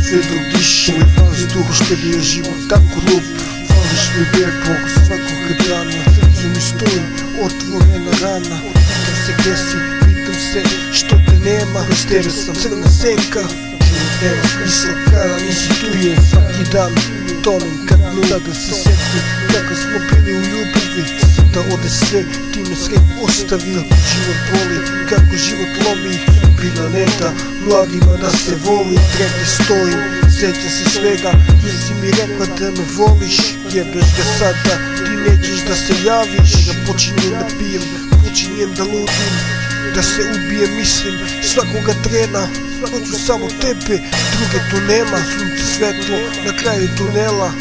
sve dok dišem vazduh, što bi je život tako lup. Fališ mi bebog svakoga dana, srcu mi stoji otvorena rana. Pitam se gdje si, pitam se što te nema, bez tebe sam crna senka. Život nema smisla kada nisi tu, je svaki dan tonem kad nuda da se sjetim kako smo bili u ljubavi. Da ode sve, ti me sred ostavi. Kako život boli, kako život lomi, bila ne da mladima da se voli. Trete stojim, sjećam se svega, tu si mi rekla da me voliš. Jebeš ga sada, ti nećeš da se javiš. Ja počinjem da pijem, počinjem da ludim, da se ubijem, mislim svakoga trena. Hoću samo tebe, druge tu nema. Sunce svetlo na kraju tunela.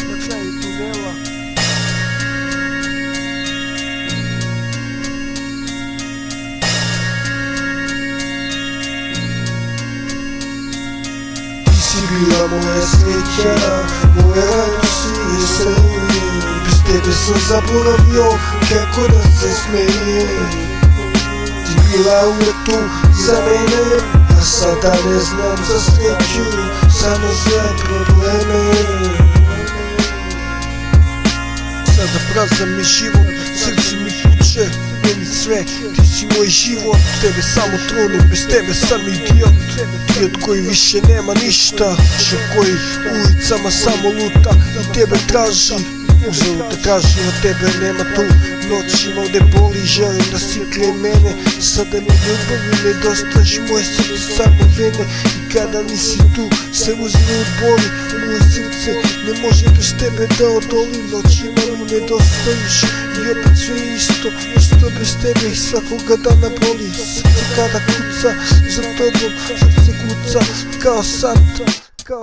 Ti si bila moja sreća, moja radost i veselje. Bez tebe sam zaboravio kako da se smijem. Ti bila uvijek tu za mene, a sada ne znam za sreću, samo za probleme. Sada prazan mi život, srce mi puče, meni sve, ti si moj život. Tebe samo tronim, bez tebe sam idiot. Ti od koji više nema ništa, što koji ulicama samo luta i tebe traži. Uzeo te traži, od tebe nema tu. Noćima ovdje boli, želim da si kraj mene. Sada mi ljubavi nedostaš, moje srce samo vene. I kada nisi tu, se uzme u boli. Moje srce ne može bez tebe da odoli. Noćima mi nedostajiš i opet sve isto, isto bez tebe i svakoga dana boli. Srce kada kuca, za tobom srce kuca kao sat.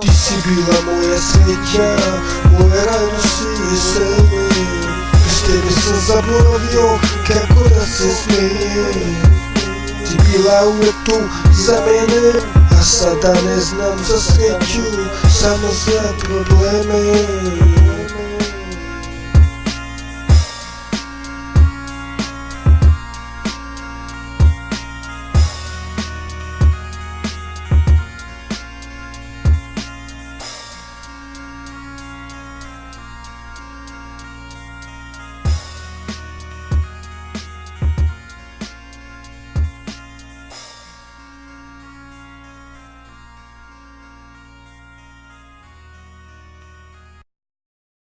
Ti si bila moja sreća, moja radost i veselje. Bez tebe sam zaboravio kako da se smijem. Ti bila uvijek tu za mene, a sada ne znam za sreću, samo za probleme.